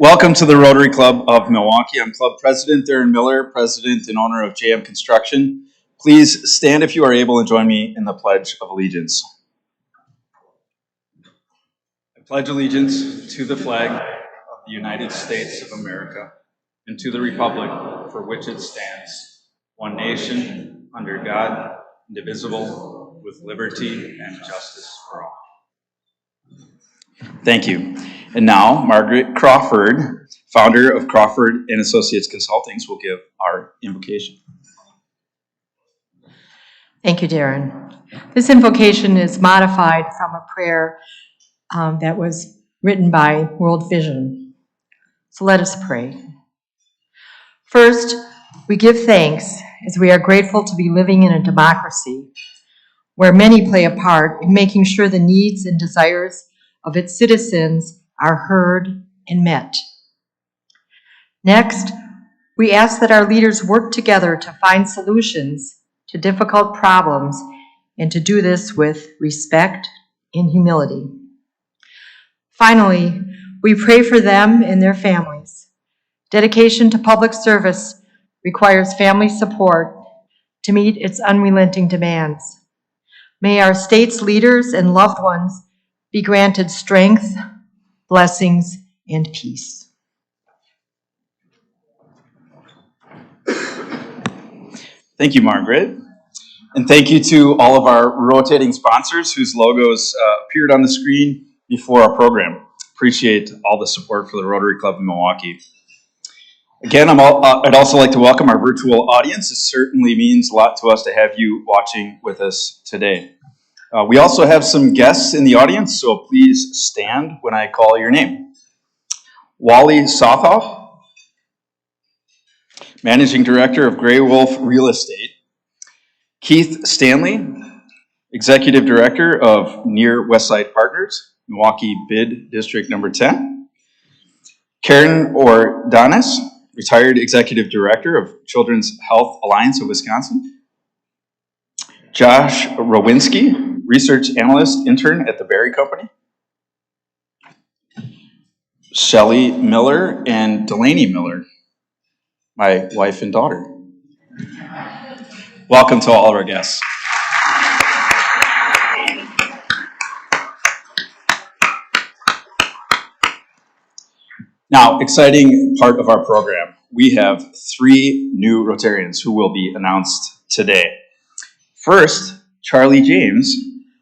Welcome to the Rotary Club of Milwaukee. I'm Club President Darren Miller, President and owner of JM Construction. Please stand if you are able and join me in the Pledge of Allegiance. I pledge allegiance to the flag of the United States of America and to the republic for which it stands, one nation, under God, indivisible, with liberty and justice for all. Thank you. And now, Margaret Crawford, founder of Crawford and Associates Consultings, will give our invocation. Thank you, Darren. This invocation is modified from a prayer that was written by World Vision. So let us pray. First, we give thanks as we are grateful to be living in a democracy where many play a part in making sure the needs and desires of its citizens are heard and met. Next, we ask that our leaders work together to find solutions to difficult problems and to do this with respect and humility. Finally, we pray for them and their families. Dedication to public service requires family support to meet its unrelenting demands. May our state's leaders and loved ones be granted strength, blessings, and peace. Thank you, Margaret. And thank you to all of our rotating sponsors whose logos appeared on the screen before our program. Appreciate all the support for the Rotary Club of Milwaukee. Again, I'd also like to welcome our virtual audience. It certainly means a lot to us to have you watching with us today. We also have some guests in the audience, so please stand when I call your name. Wally Sothoff, Managing Director of Grey Wolf Real Estate. Keith Stanley, Executive Director of Near Westside Partners, Milwaukee Bid District Number 10. Karen Ordonis, Retired Executive Director of Children's Health Alliance of Wisconsin. Josh Rowinski, Research Analyst Intern at the Berry Company. Shelley Miller and Delaney Miller, my wife and daughter. Welcome to all of our guests. Now, exciting part of our program. We have 3 new Rotarians who will be announced today. First, Charlie James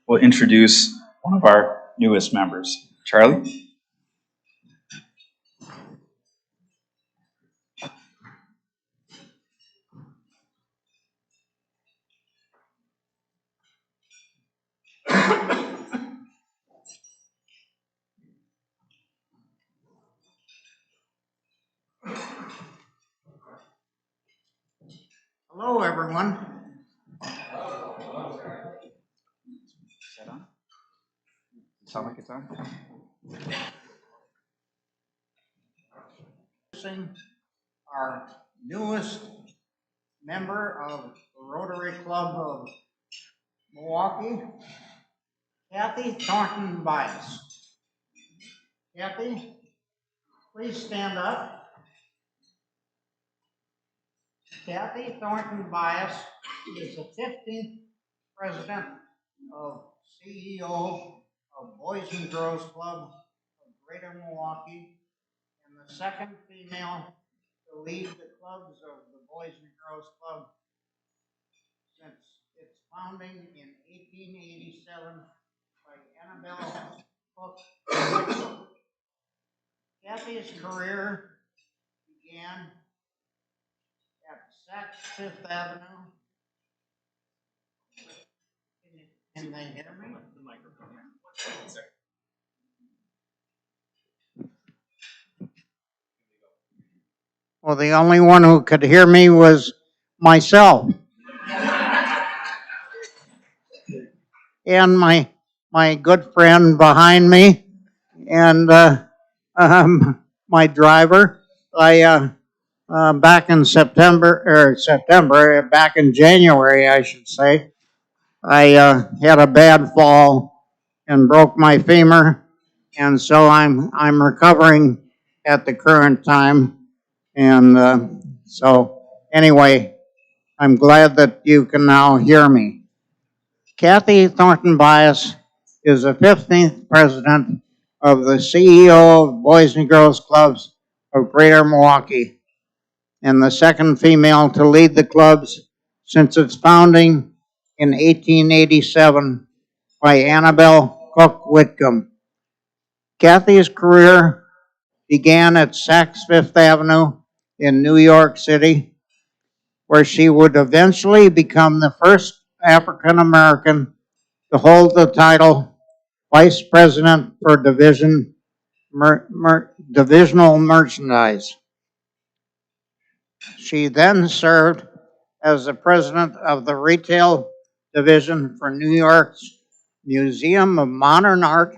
will introduce one of our newest members. Charlie? Hello, everyone. Sound like it's on? Our newest member of the Rotary Club of Milwaukee, Kathy Thornton Bias. Kathy, please stand up. Kathy Thornton Bias is the 15th president of CEO of Boys and Girls Club of Greater Milwaukee, and the second female to lead the clubs of the Boys and Girls Club since its founding in 1887 by Annabelle Cook. Kathy's career began at Saks Fifth Avenue. Can they hear me? The microphone. Well, the only one who could hear me was myself. And my good friend behind me, and my driver. Back in back in January, I should say, I had a bad fall and broke my femur, and so I'm recovering at the current time. And so anyway, I'm glad that you can now hear me. Kathy Thornton Bias is the 15th president of the CEO of Boys and Girls Clubs of Greater Milwaukee, and the second female to lead the clubs since its founding in 1887 by Annabelle Cook Whitcomb. Kathy's career began at Saks Fifth Avenue in New York City, where she would eventually become the first African American to hold the title Vice President for Divisional Merchandise. She then served as the president of the retail division for New York's Museum of Modern Art,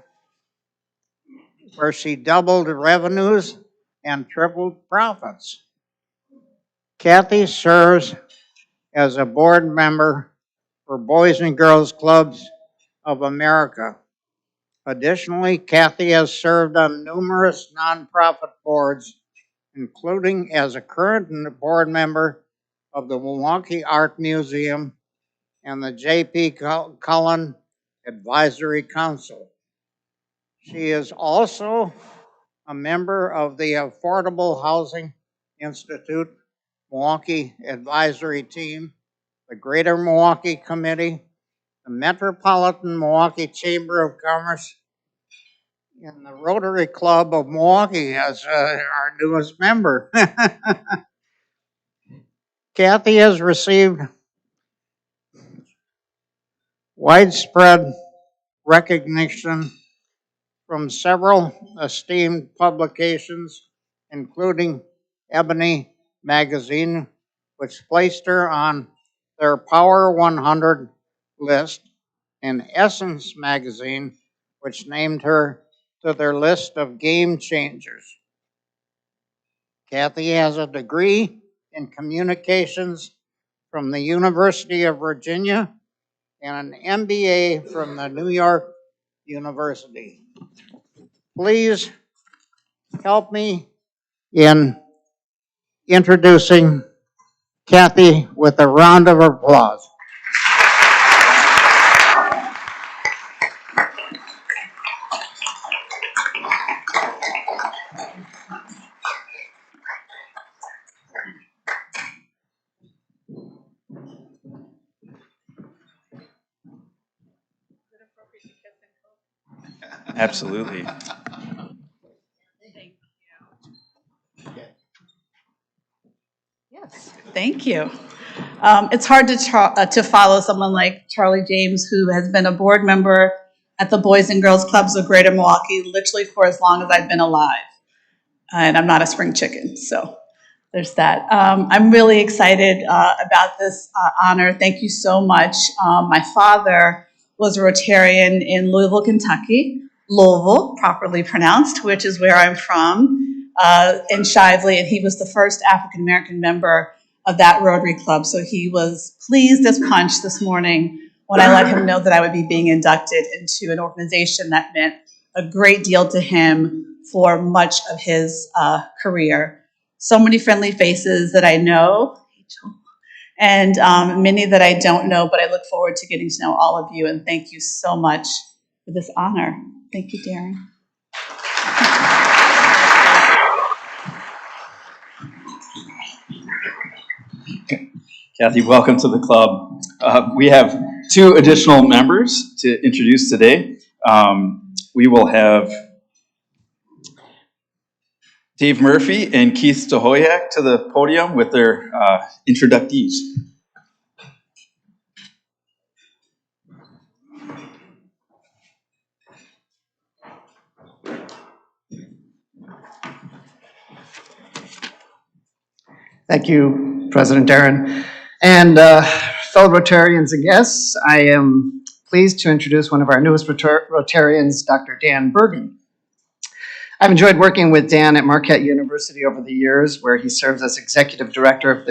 where she doubled revenues and tripled profits. Kathy serves as a board member for Boys and Girls Clubs of America. Additionally, Kathy has served on numerous nonprofit boards, including as a current board member of the Milwaukee Art Museum and the J.P. Cullen Advisory Council. She is also a member of the Affordable Housing Institute Milwaukee Advisory Team, the Greater Milwaukee Committee, the Metropolitan Milwaukee Chamber of Commerce, and the Rotary Club of Milwaukee as our newest member. Kathy has received widespread recognition from several esteemed publications, including Ebony magazine, which placed her on their Power 100 list, and Essence magazine, which named her to their list of game changers. Kathy has a degree in communications from the University of Virginia and an MBA from the New York University. Please help me in introducing Kathy with a round of applause. Absolutely. Yes, thank you. It's hard to follow someone like Charlie James, who has been a board member at the Boys and Girls Clubs of Greater Milwaukee literally for as long as I've been alive. And I'm not a spring chicken, so there's that. I'm really excited about this honor. Thank you so much. My father was a Rotarian in Louisville, Kentucky, Louisville, properly pronounced, which is where I'm from, in Shively, and he was the first African-American member of that Rotary Club. So he was pleased as punch this morning when I let him know that I would be being inducted into an organization that meant a great deal to him for much of his career. So many friendly faces that I know, and many that I don't know, but I look forward to getting to know all of you, and thank you so much for this honor. Thank you, Darren. Kathy, welcome to the club. We have 2 additional members to introduce today. We will have Dave Murphy and Keith Hoyak to the podium with their introductees. Thank you, President Darren. And fellow Rotarians and guests, I am pleased to introduce one of our newest Rotarians, Dr. Dan Bergen. I've enjoyed working with Dan at Marquette University over the years, where he serves as Executive Director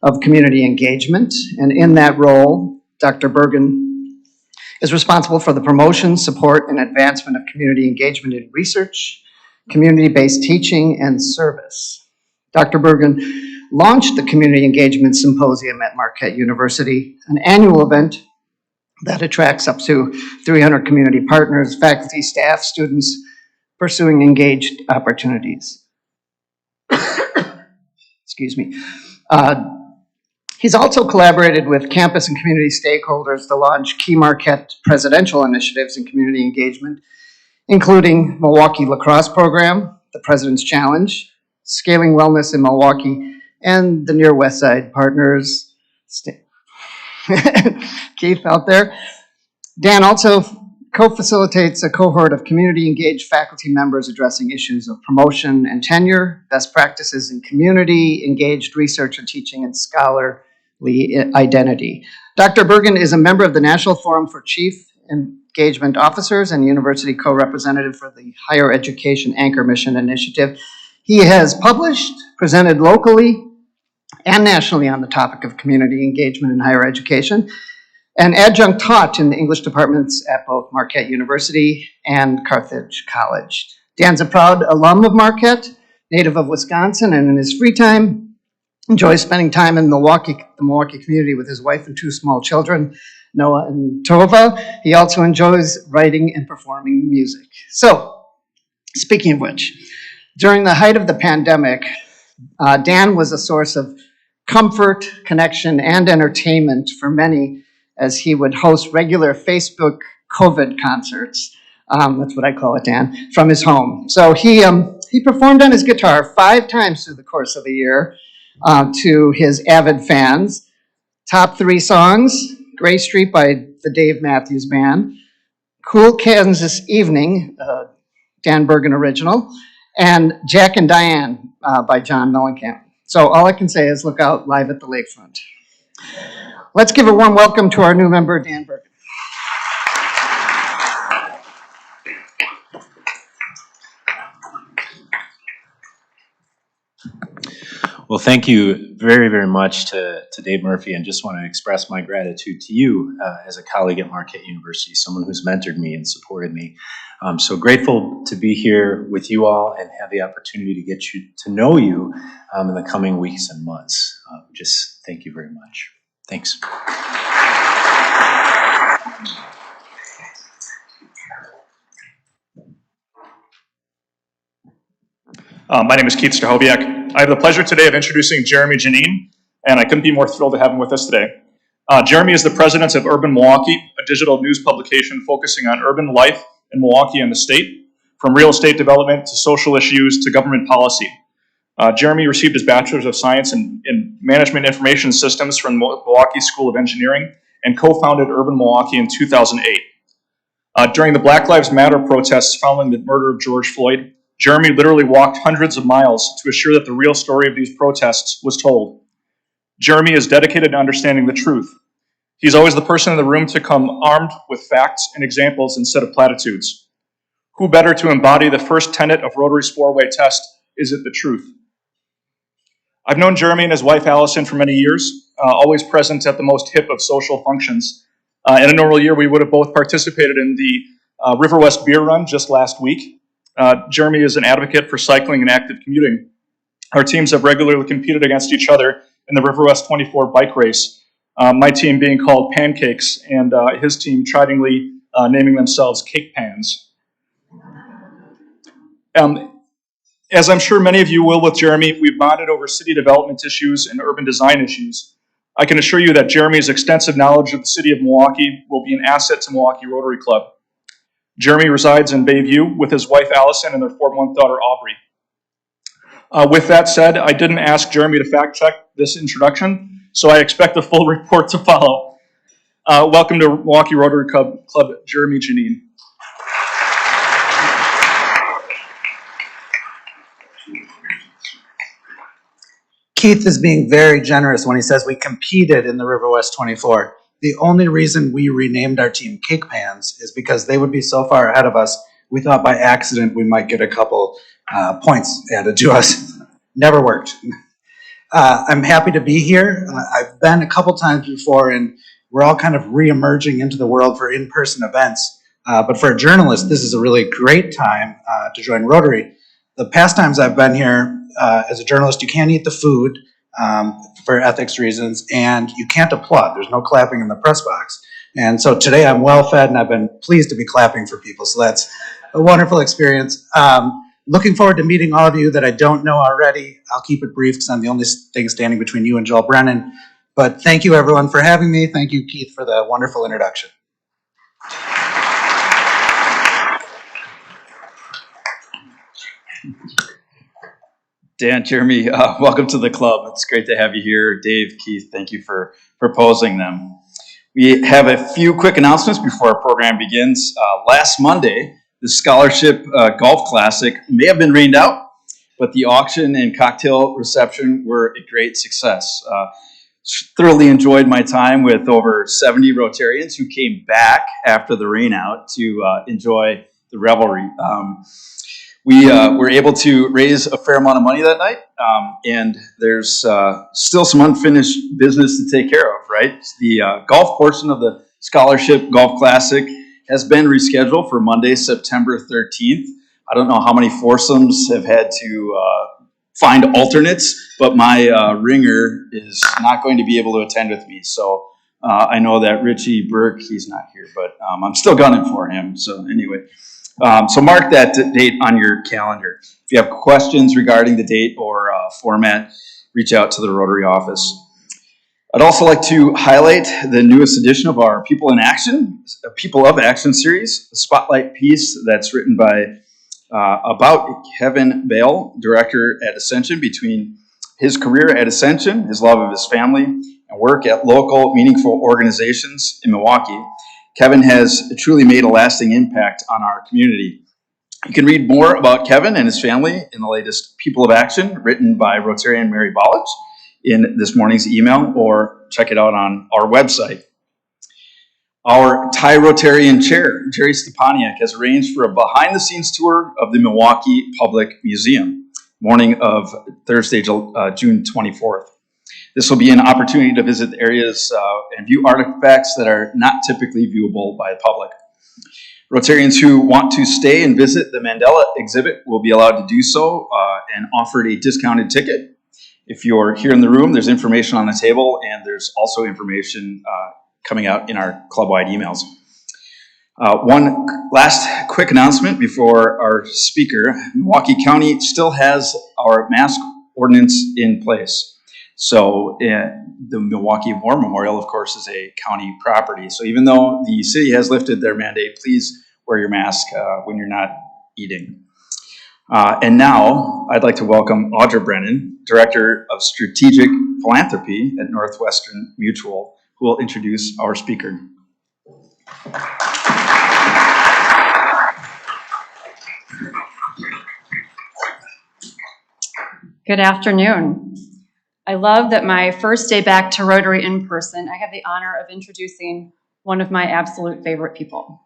of Community Engagement. And in that role, Dr. Bergen is responsible for the promotion, support, and advancement of community engagement in research, community-based teaching, and service. Dr. Bergen launched the Community Engagement Symposium at Marquette University, an annual event that attracts up to 300 community partners, faculty, staff, students pursuing engaged opportunities. Excuse me. He's also collaborated with campus and community stakeholders to launch key Marquette presidential initiatives in community engagement, including Milwaukee Lacrosse Program, the President's Challenge, Scaling Wellness in Milwaukee, and the Near West Side Partners. Keith out there. Dan also co-facilitates a cohort of community-engaged faculty members addressing issues of promotion and tenure, best practices in community-engaged research and teaching, and scholarly identity. Dr. Bergen is a member of the National Forum for Chief Engagement Officers and University Co-Representative for the Higher Education Anchor Mission Initiative. He has published, presented locally and nationally on the topic of community engagement in higher education, and adjunct taught in the English departments at both Marquette University and Carthage College. Dan's a proud alum of Marquette, native of Wisconsin, and in his free time, enjoys spending time in the Milwaukee community with his wife and 2 small children, Noah and Tova. He also enjoys writing and performing music. So, speaking of which, during the height of the pandemic, Dan was a source of comfort, connection, and entertainment for many as he would host regular Facebook COVID concerts. That's what I call it, Dan, from his home. So he performed on his guitar 5 times through the course of the year to his avid fans. Top 3 songs, Gray Street by the Dave Matthews Band, Cool Kansas Evening, Dan Bergen original, and Jack and Diane by John Mellencamp. So all I can say is look out live at the lakefront. Let's give a warm welcome to our new member, Dan Bergen. Well, thank you very, very much to Dave Murphy, and just want to express my gratitude to you as a colleague at Marquette University, someone who's mentored me and supported me. I'm so grateful to be here with you all and have the opportunity to get to know you in the coming weeks and months. Just thank you very much. Thanks. My name is Keith Hoyak. I have the pleasure today of introducing Jeremy Janine, and I couldn't be more thrilled to have him with us today. Jeremy is the president of Urban Milwaukee, a digital news publication focusing on urban life in Milwaukee and the state, from real estate development to social issues to government policy. Jeremy received his Bachelor's of Science in Management Information Systems from Milwaukee School of Engineering and co-founded Urban Milwaukee in 2008. During the Black Lives Matter protests following the murder of George Floyd, Jeremy literally walked hundreds of miles to assure that the real story of these protests was told. Jeremy is dedicated to understanding the truth. He's always the person in the room to come armed with facts and examples instead of platitudes. Who better to embody the first tenet of Rotary's 4-way test, is it the truth? I've known Jeremy and his wife Allison for many years, always present at the most hip of social functions. In a normal year, we would have both participated in the River West Beer Run just last week. Jeremy is an advocate for cycling and active commuting. Our teams have regularly competed against each other in the River West 24 bike race, my team being called Pancakes and his team chidingly naming themselves Cake Pans. As I'm sure many of you will with Jeremy, we've bonded over city development issues and urban design issues. I can assure you that Jeremy's extensive knowledge of the city of Milwaukee will be an asset to Milwaukee Rotary Club. Jeremy resides in Bayview with his wife Allison and their 4-month daughter Audrey. With that said, I didn't ask Jeremy to fact check this introduction, so I expect a full report to follow. Welcome to Milwaukee Rotary Club, Jeremy Janine. Keith is being very generous when he says we competed in the River West 24. The only reason we renamed our team Cake Pans is because they would be so far ahead of us, we thought by accident we might get a couple points added to us. Never worked. I'm happy to be here. I've been a couple times before, and we're all kind of re-emerging into the world for in-person events. But for a journalist, this is a really great time to join Rotary. The past times I've been here, as a journalist, you can't eat the food for ethics reasons, and you can't applaud. There's no clapping in the press box. And so today I'm well fed, and I've been pleased to be clapping for people. So that's a wonderful experience. Looking forward to meeting all of you that I don't know already. I'll keep it brief because I'm the only thing standing between you and Joel Brennan. But thank you, everyone, for having me. Thank you, Keith, for the wonderful introduction. Dan, Jeremy, welcome to the club. It's great to have you here. Dave, Keith, thank you for proposing them. We have a few quick announcements before our program begins. Last Monday, the Scholarship Golf Classic may have been rained out, but the auction and cocktail reception were a great success. Thoroughly enjoyed my time with over 70 Rotarians who came back after the rain out to enjoy the revelry. We were able to raise a fair amount of money that night, and there's still some unfinished business to take care of, right? The golf portion of the Scholarship Golf Classic has been rescheduled for Monday, September 13th. I don't know how many foursomes have had to find alternates, but my ringer is not going to be able to attend with me. So I know that Richie Burke, he's not here, but I'm still gunning for him. So anyway. So mark that date on your calendar. If you have questions regarding the date or format, reach out to the Rotary office. I'd also like to highlight the newest edition of our People of Action series, a spotlight piece that's written by about Kevin Bale, director at Ascension, between his career at Ascension, his love of his family, and work at local meaningful organizations in Milwaukee. Kevin has truly made a lasting impact on our community. You can read more about Kevin and his family in the latest People of Action, written by Rotarian Mary Bollich in this morning's email, or check it out on our website. Our Thai Rotarian chair, Jerry Stepaniak, has arranged for a behind-the-scenes tour of the Milwaukee Public Museum, morning of Thursday, June 24th. This will be an opportunity to visit the areas and view artifacts that are not typically viewable by the public. Rotarians who want to stay and visit the Mandela exhibit will be allowed to do so and offered a discounted ticket. If you're here in the room, there's information on the table, and there's also information coming out in our club-wide emails. One last quick announcement before our speaker. Milwaukee County still has our mask ordinance in place. So the Milwaukee War Memorial, of course, is a county property. So even though the city has lifted their mandate, please wear your mask when you're not eating. And now I'd like to welcome Audrey Brennan, Director of Strategic Philanthropy at Northwestern Mutual, who will introduce our speaker. Good afternoon. I love that my first day back to Rotary in person, I have the honor of introducing one of my absolute favorite people.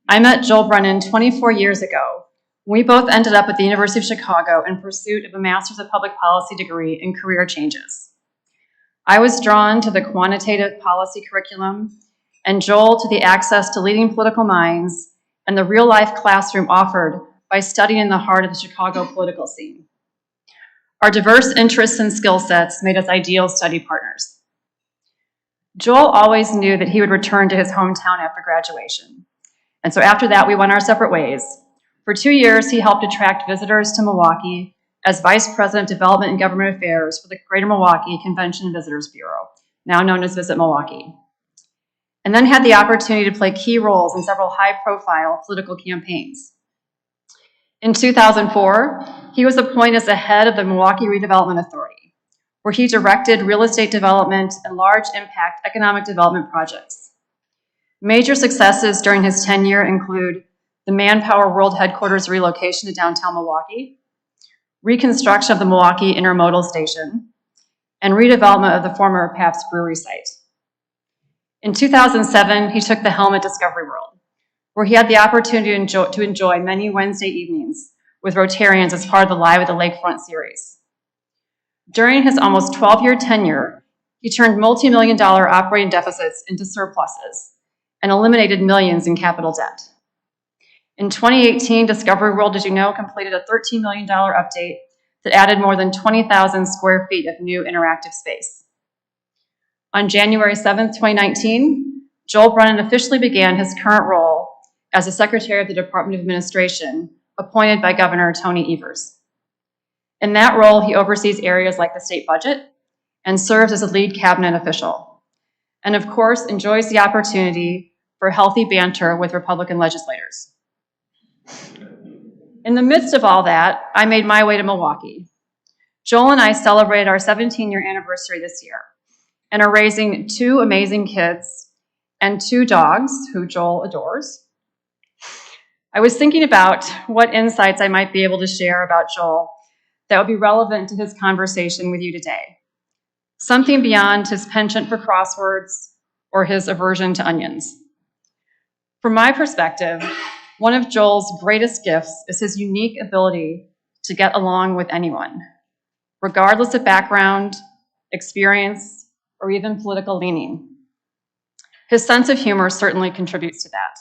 I met Joel Brennan 24 years ago. We both ended up at the University of Chicago in pursuit of a Master's of Public Policy degree in career changes. I was drawn to the quantitative policy curriculum and Joel to the access to leading political minds and the real-life classroom offered by studying in the heart of the Chicago political scene. Our diverse interests and skill sets made us ideal study partners. Joel always knew that he would return to his hometown after graduation. And so after that, we went our separate ways. For 2 years, he helped attract visitors to Milwaukee as Vice President of Development and Government Affairs for the Greater Milwaukee Convention and Visitors Bureau, now known as Visit Milwaukee. And then had the opportunity to play key roles in several high-profile political campaigns. In 2004, he was appointed as the head of the Milwaukee Redevelopment Authority, where he directed real estate development and large impact economic development projects. Major successes during his tenure include the Manpower World Headquarters relocation to downtown Milwaukee, reconstruction of the Milwaukee Intermodal Station, and redevelopment of the former Pabst Brewery site. In 2007, he took the helm at Discovery World, where he had the opportunity to enjoy many Wednesday evenings with Rotarians as part of the Live at the Lakefront series. During his almost 12-year tenure, he turned multi-million-dollar operating deficits into surpluses and eliminated millions in capital debt. In 2018, Discovery World, as you know, completed a $13 million update that added more than 20,000 square feet of new interactive space. On January 7th, 2019, Joel Brennan officially began his current role as the Secretary of the Department of Administration, appointed by Governor Tony Evers. In that role, he oversees areas like the state budget and serves as a lead cabinet official, and of course, enjoys the opportunity for healthy banter with Republican legislators. In the midst of all that, I made my way to Milwaukee. Joel and I celebrated our 17-year anniversary this year and are raising 2 amazing kids and 2 dogs who Joel adores. I was thinking about what insights I might be able to share about Joel that would be relevant to his conversation with you today. Something beyond his penchant for crosswords or his aversion to onions. From my perspective, one of Joel's greatest gifts is his unique ability to get along with anyone, regardless of background, experience, or even political leaning. His sense of humor certainly contributes to that.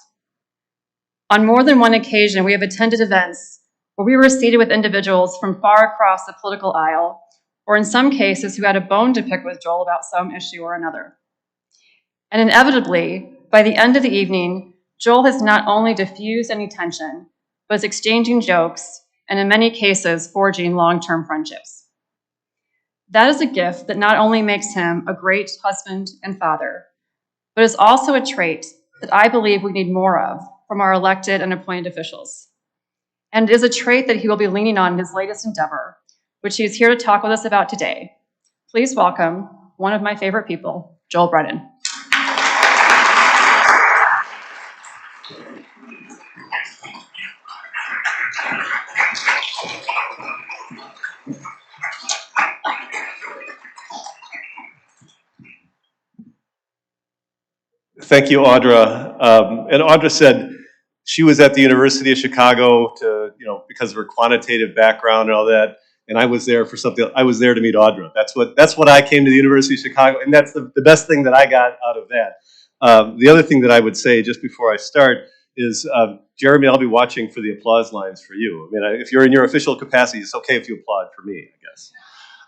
On more than one occasion, we have attended events where we were seated with individuals from far across the political aisle, or in some cases who had a bone to pick with Joel about some issue or another. And inevitably, by the end of the evening, Joel has not only diffused any tension, but is exchanging jokes and in many cases forging long-term friendships. That is a gift that not only makes him a great husband and father, but is also a trait that I believe we need more of from our elected and appointed officials. And it is a trait that he will be leaning on in his latest endeavor, which he is here to talk with us about today. Please welcome one of my favorite people, Joel Brennan. Thank you, Audra. And Audra said she was at the University of Chicago because of her quantitative background and all that. And I was there for something. I was there to meet Audra. That's what I came to the University of Chicago, and that's the best thing that I got out of that. The other thing that I would say just before I start is, Jeremy, I'll be watching for the applause lines for you. I mean, if you're in your official capacity, it's okay if you applaud for me, I guess.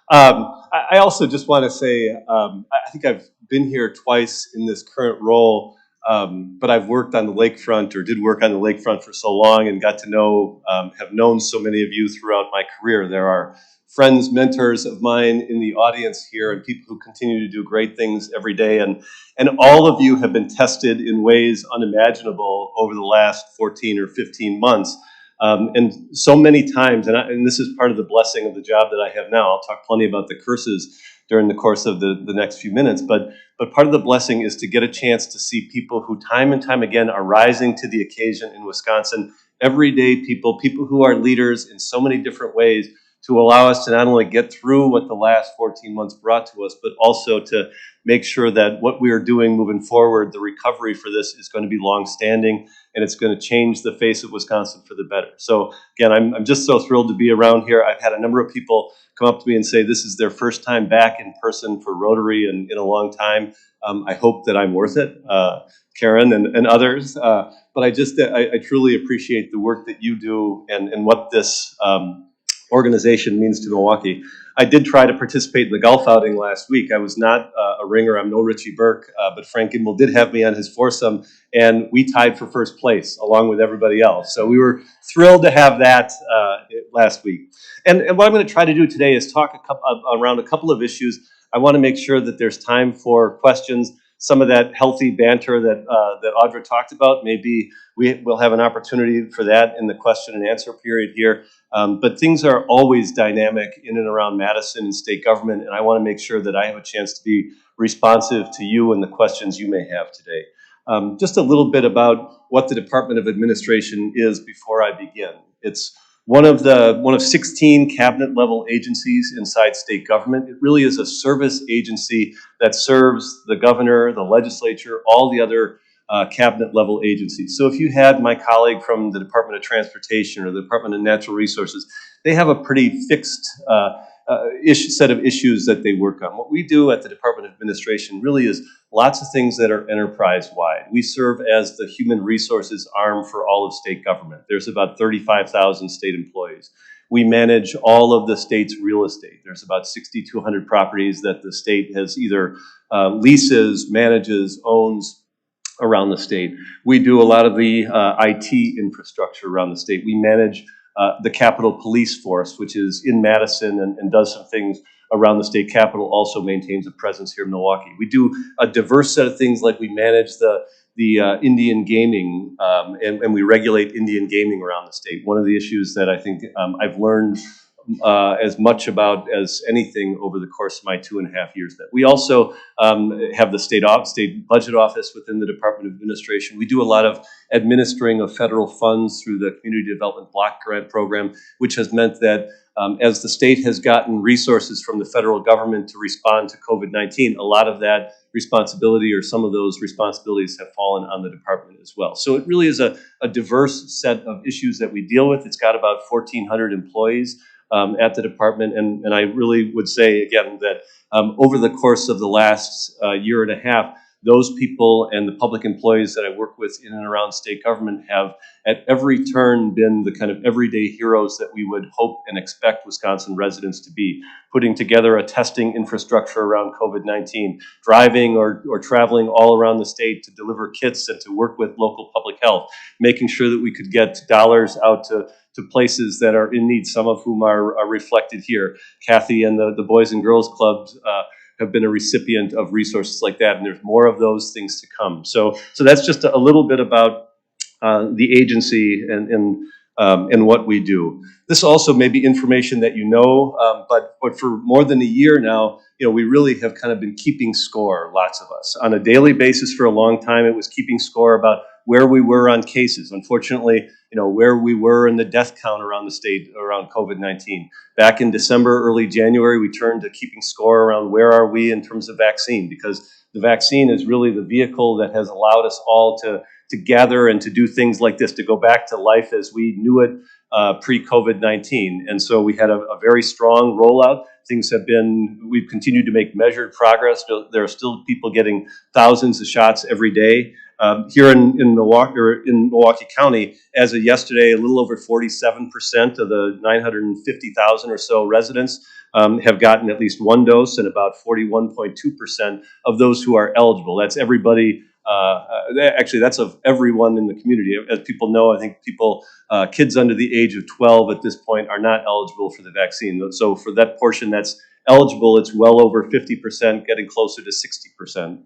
I also just want to say, I think I've been here twice in this current role, but I've worked on the lakefront, or did work on the lakefront for so long, and got to know, have known so many of you throughout my career. There are friends, mentors of mine in the audience here, and people who continue to do great things every day, and all of you have been tested in ways unimaginable over the last 14 or 15 months. And so many times, and this is part of the blessing of the job that I have now. I'll talk plenty about the curses during the course of the next few minutes, but part of the blessing is to get a chance to see people who time and time again are rising to the occasion in Wisconsin. Everyday people who are leaders in so many different ways, to allow us to not only get through what the last 14 months brought to us, but also to make sure that what we are doing moving forward, the recovery for this is going to be long-standing, and it's going to change the face of Wisconsin for the better. So again, I'm just so thrilled to be around here. I've had a number of people come up to me and say this is their first time back in person for Rotary in a long time. I hope that I'm worth it, Karen and others. But I truly appreciate the work that you do and what this organization means to Milwaukee. I did try to participate in the golf outing last week. I was not a ringer. I'm no Richie Burke, but Frank Gimbel did have me on his foursome, and we tied for first place along with everybody else. So we were thrilled to have that last week. And what I'm going to try to do today is talk around a couple of issues. I want to make sure that there's time for questions. Some of that healthy banter that Audrey talked about, maybe we'll have an opportunity for that in the question and answer period here. But things are always dynamic in and around Madison and state government, and I want to make sure that I have a chance to be responsive to you and the questions you may have today. Just a little bit about what the Department of Administration is before I begin. It's one of 16 cabinet level agencies inside state government. It really is a service agency that serves the governor, the legislature, all the other cabinet level agencies. So if you had my colleague from the Department of Transportation or the Department of Natural Resources, they have a pretty fixed set of issues that they work on. What we do at the Department of Administration really is lots of things that are enterprise-wide. We serve as the human resources arm for all of state government. There's about 35,000 state employees. We manage all of the state's real estate. There's about 6,200 properties that the state has either leases, manages, owns around the state. We do a lot of the IT infrastructure around the state. We manage the Capitol Police Force, which is in Madison and does some things around the state capitol, also maintains a presence here in Milwaukee. We do a diverse set of things, like we manage the Indian gaming, and we regulate Indian gaming around the state. One of the issues that I think I've learned as much about as anything over the course of my 2.5 years. That we also have the state budget office within the Department of Administration. We do a lot of administering of federal funds through the Community Development Block Grant Program, which has meant that as the state has gotten resources from the federal government to respond to COVID-19, a lot of that responsibility, or some of those responsibilities, have fallen on the department as well. So it really is a diverse set of issues that we deal with. It's got about 1,400 employees at the department, and I really would say again that over the course of the last year and a half, those people and the public employees that I work with in and around state government have at every turn been the kind of everyday heroes that we would hope and expect Wisconsin residents to be, putting together a testing infrastructure around COVID-19, driving or traveling all around the state to deliver kits and to work with local public health, making sure that we could get dollars out to places that are in need, some of whom are reflected here. Kathy and the Boys and Girls Clubs have been a recipient of resources like that, and there's more of those things to come. So that's just a little bit about the agency and what we do. This also may be information that you know, but for more than a year now, we really have kind of been keeping score, lots of us. On a daily basis for a long time, it was keeping score about where we were on cases. Unfortunately, where we were in the death count around the state around COVID-19. Back in December, early January, we turned to keeping score around where are we in terms of vaccine, because the vaccine is really the vehicle that has allowed us all to gather and to do things like this, to go back to life as we knew it pre-COVID-19. And so we had a very strong rollout. We've continued to make measured progress. There are still people getting thousands of shots every day. Here in Milwaukee County, as of yesterday, a little over 47% of the 950,000 or so residents have gotten at least one dose, and about 41.2% of those who are eligible. That's everybody. Actually, that's of everyone in the community. As people know, I think kids under the age of 12 at this point are not eligible for the vaccine. So for that portion that's eligible, it's well over 50%, getting closer to 60%.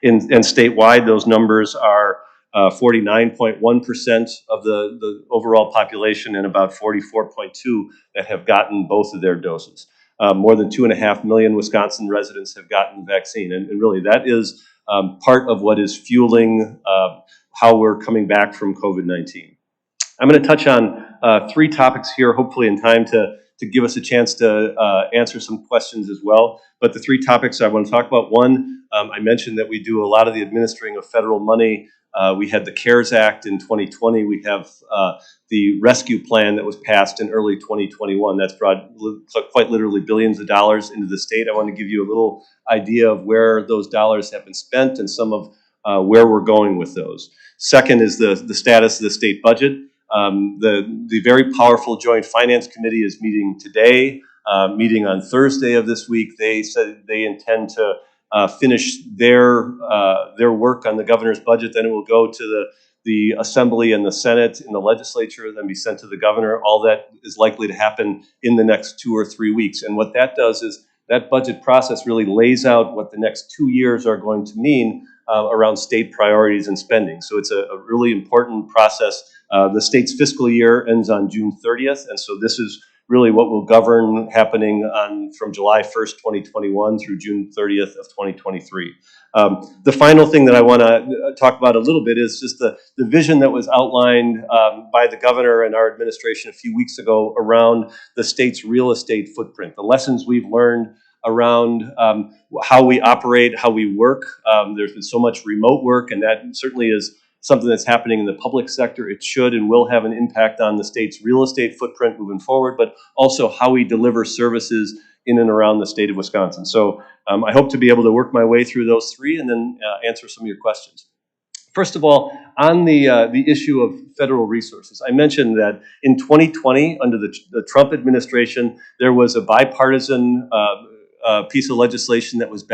And statewide, those numbers are 49.1% of the overall population, and about 44.2% that have gotten both of their doses. More than 2.5 million Wisconsin residents have gotten the vaccine, and really that is part of what is fueling how we're coming back from COVID-19. I'm going to touch on 3 topics here, hopefully in time to to give us a chance to answer some questions as well. But the three topics I want to talk about, one, I mentioned that we do a lot of the administering of federal money. We had the CARES Act in 2020. We have the rescue plan that was passed in early 2021. That's brought quite literally billions of dollars into the state. I want to give you a little idea of where those dollars have been spent and some of where we're going with those. Second is the status of the state budget. The very powerful Joint Finance Committee is meeting today, meeting on Thursday of this week. They said they intend to finish their work on the governor's budget. Then it will go to the Assembly and the Senate in the legislature, then be sent to the governor. All that is likely to happen in the next 2 or 3 weeks. And what that does is that budget process really lays out what the next 2 years are going to mean around state priorities and spending. So it's a really important process. The state's fiscal year ends on June 30th, and so this is really what will govern happening from July 1st, 2021 through June 30th of 2023. The final thing that I want to talk about a little bit is just the vision that was outlined by the governor and our administration a few weeks ago around the state's real estate footprint, the lessons we've learned around how we operate, how we work. There's been so much remote work, and that certainly is something that's happening in the public sector. It should and will have an impact on the state's real estate footprint moving forward, but also how we deliver services in and around the state of Wisconsin. So I hope to be able to work my way through those three and then answer some of your questions. First of all, on the issue of federal resources, I mentioned that in 2020, under the Trump administration, there was a bipartisan piece of legislation that was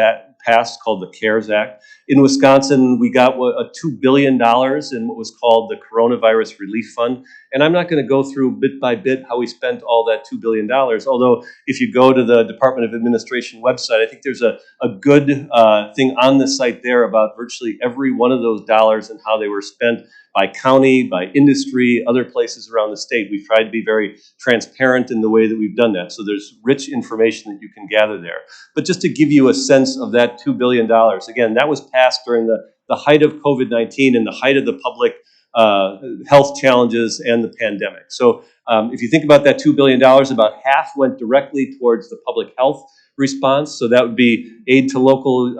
passed called the CARES Act. In Wisconsin, we got $2 billion in what was called the Coronavirus Relief Fund. And I'm not going to go through bit by bit how we spent all that $2 billion, although if you go to the Department of Administration website, I think there's a good thing on the site there about virtually every one of those dollars and how they were spent by county, by industry, other places around the state. We've tried to be very transparent in the way that we've done that. So there's rich information that you can gather there. But just to give you a sense of that $2 billion, again, that was passed during the height of COVID-19 and the height of the public health challenges and the pandemic. So if you think about that $2 billion, about half went directly towards the public health response. So that would be aid to local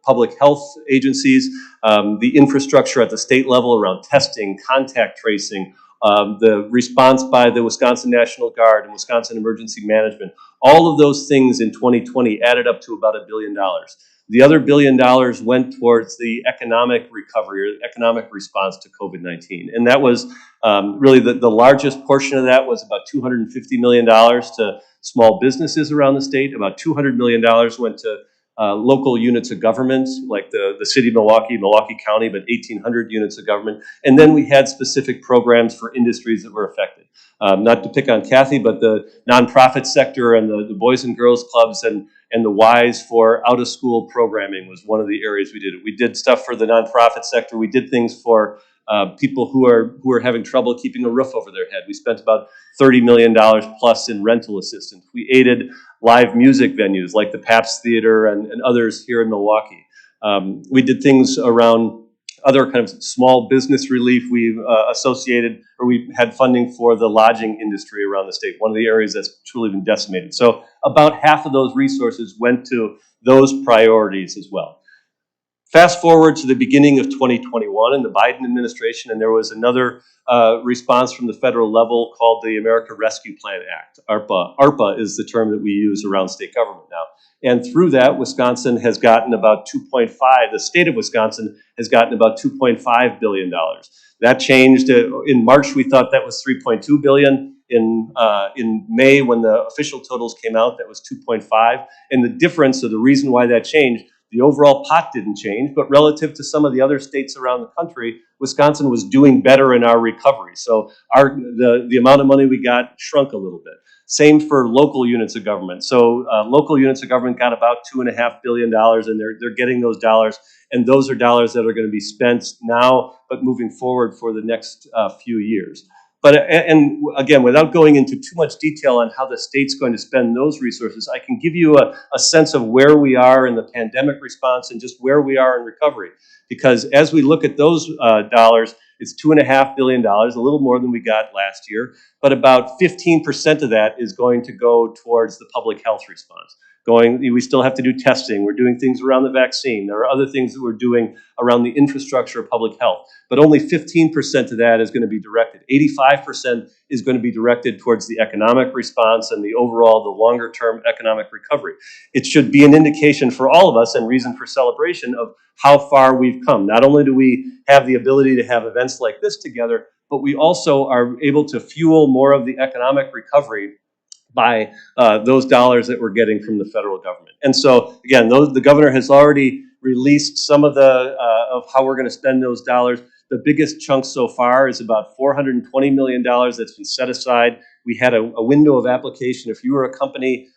public health agencies, the infrastructure at the state level around testing, contact tracing, the response by the Wisconsin National Guard and Wisconsin Emergency Management. All of those things in 2020 added up to about $1 billion. The other $1 billion went towards the economic recovery or economic response to COVID-19. And that was really the largest portion of that was about $250 million to small businesses around the state. About $200 million went to local units of government, like the city of Milwaukee, Milwaukee County, but 1,800 units of government. And then we had specific programs for industries that were affected. Not to pick on Kathy, but the nonprofit sector and the Boys and Girls Clubs and the Ys for out-of-school programming was one of the areas we did it. We did stuff for the nonprofit sector. We did things for people who are having trouble keeping a roof over their head. We spent about $30 million plus in rental assistance. We aided live music venues like the Pabst Theater and others here in Milwaukee. We did things around other kind of small business relief. We've we had funding for the lodging industry around the state, one of the areas that's truly been decimated. So about half of those resources went to those priorities as well. Fast forward to the beginning of 2021 and the Biden administration, and there was another response from the federal level called the America Rescue Plan Act, ARPA. ARPA is the term that we use around state government now. And through that, Wisconsin has gotten about the state of Wisconsin has gotten about $2.5 billion. That changed. In March, we thought that was $3.2 billion. In May, when the official totals came out, that was 2.5. And the difference, or the reason why that changed, the overall pot didn't change, but relative to some of the other states around the country, Wisconsin was doing better in our recovery. So the amount of money we got shrunk a little bit. Same for local units of government. So local units of government got about $2.5 billion, and they're getting those dollars. And those are dollars that are going to be spent now, but moving forward for the next few years. But and again, without going into too much detail on how the state's going to spend those resources, I can give you a sense of where we are in the pandemic response and just where we are in recovery. Because as we look at those dollars, It's $2.5 billion, a little more than we got last year, but about 15% of that is going to go towards the public health response. We still have to do testing. We're doing things around the vaccine. There are other things that we're doing around the infrastructure of public health, but only 15% of that is going to be directed. 85% is going to be directed towards the economic response and the overall, the longer term economic recovery. It should be an indication for all of us and reason for celebration of how far we've come. Not only do we have the ability to have events like this together, but we also are able to fuel more of the economic recovery by those dollars that we're getting from the federal government. And so, again, the governor has already released some of of how we're going to spend those dollars. The biggest chunk so far is about $420 million that's been set aside. We had a window of application. If you were a company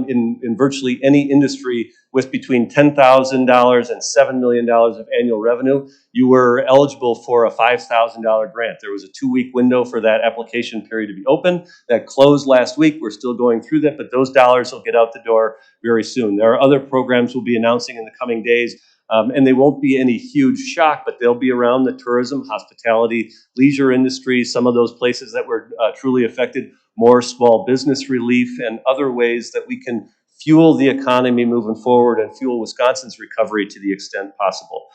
in virtually any industry with between $10,000 and $7 million of annual revenue, you were eligible for a $5,000 grant. There was a 2-week window for that application period to be open. That closed last week. We're still going through that, but those dollars will get out the door very soon. There are other programs we'll be announcing in the coming days, and they won't be any huge shock, but they'll be around the tourism, hospitality, leisure industry, some of those places that were truly affected, more small business relief, and other ways that we can fuel the economy moving forward and fuel Wisconsin's recovery to the extent possible.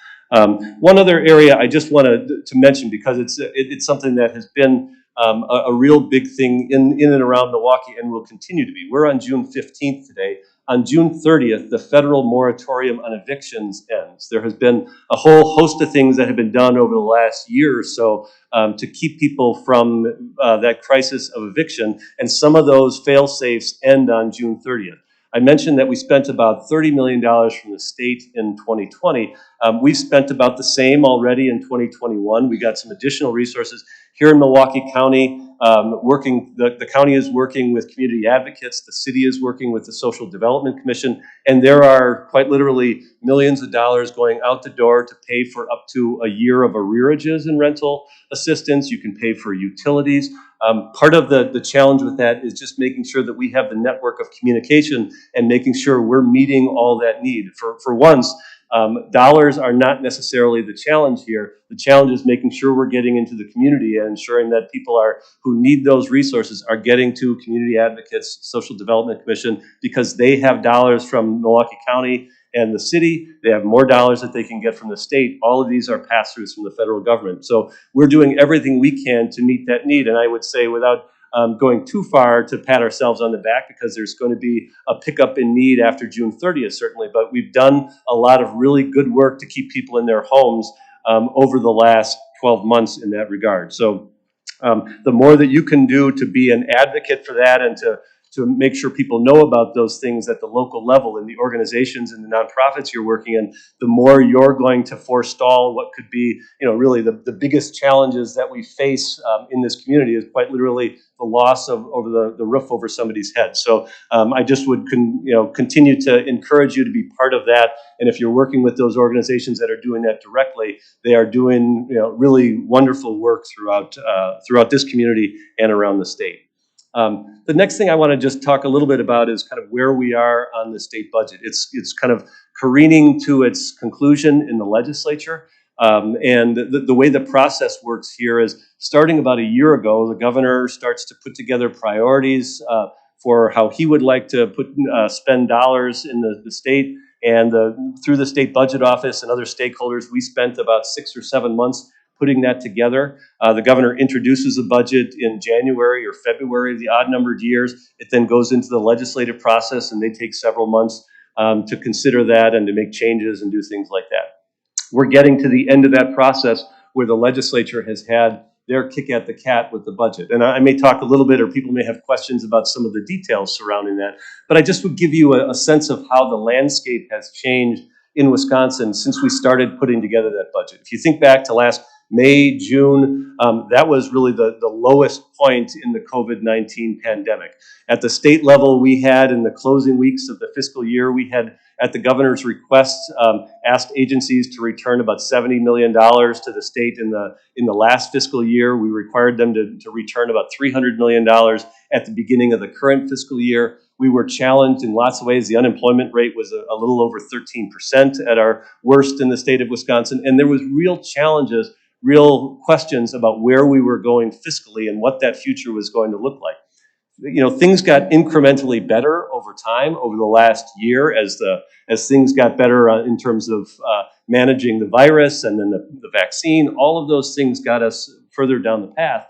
One other area I just wanted to mention, because it's something that has been a real big thing in and around Milwaukee and will continue to be. We're on June 15th today. On June 30th, the federal moratorium on evictions ends. There has been a whole host of things that have been done over the last year or so to keep people from that crisis of eviction, and some of those fail-safes end on June 30th. I mentioned that we spent about $30 million from the state in 2020. We've spent about the same already in 2021. We got some additional resources here in Milwaukee County. The county is working with community advocates. The city is working with the Social Development Commission. And there are quite literally millions of dollars going out the door to pay for up to a year of arrearages in rental assistance. You can pay for utilities. Part of the challenge with that is just making sure that we have the network of communication and making sure we're meeting all that need. For once, dollars are not necessarily the challenge here. The challenge is making sure we're getting into the community and ensuring that people who need those resources are getting to community advocates, Social Development Commission, because they have dollars from Milwaukee County and the city. They have more dollars that they can get from the state. All of these are pass-throughs from the federal government. So we're doing everything we can to meet that need. And I would say, without going too far to pat ourselves on the back, because there's going to be a pickup in need after June 30th, certainly, but we've done a lot of really good work to keep people in their homes over the last 12 months in that regard. So the more that you can do to be an advocate for that and to make sure people know about those things at the local level in the organizations and the nonprofits you're working in, the more you're going to forestall what could be, really the biggest challenges that we face in this community is quite literally the loss of the roof over somebody's head. So I just would continue to encourage you to be part of that. And if you're working with those organizations that are doing that directly, they are doing really wonderful work throughout this community and around the state. The next thing I want to just talk a little bit about is kind of where we are on the state budget. It's kind of careening to its conclusion in the legislature. And the way the process works here is, starting about a year ago, the governor starts to put together priorities for how he would like to spend dollars in the state. And through the state budget office and other stakeholders, we spent about 6 or 7 months putting that together. The governor introduces a budget in January or February, the odd-numbered years. It then goes into the legislative process, and they take several months to consider that and to make changes and do things like that. We're getting to the end of that process where the legislature has had their kick at the cat with the budget. And I may talk a little bit, or people may have questions about some of the details surrounding that, but I just would give you a sense of how the landscape has changed in Wisconsin since we started putting together that budget. If you think back to last May, June, that was really the lowest point in the COVID-19 pandemic. At the state level, we had, in the closing weeks of the fiscal year, we had, at the governor's request, asked agencies to return about $70 million to the state in the last fiscal year. We required them to return about $300 million at the beginning of the current fiscal year. We were challenged in lots of ways. The unemployment rate was a little over 13% at our worst in the state of Wisconsin, and there was real challenges real questions about where we were going fiscally and what that future was going to look like. You know, things got incrementally better over time, over the last year, as things got better in terms of managing the virus and then the vaccine. All of those things got us further down the path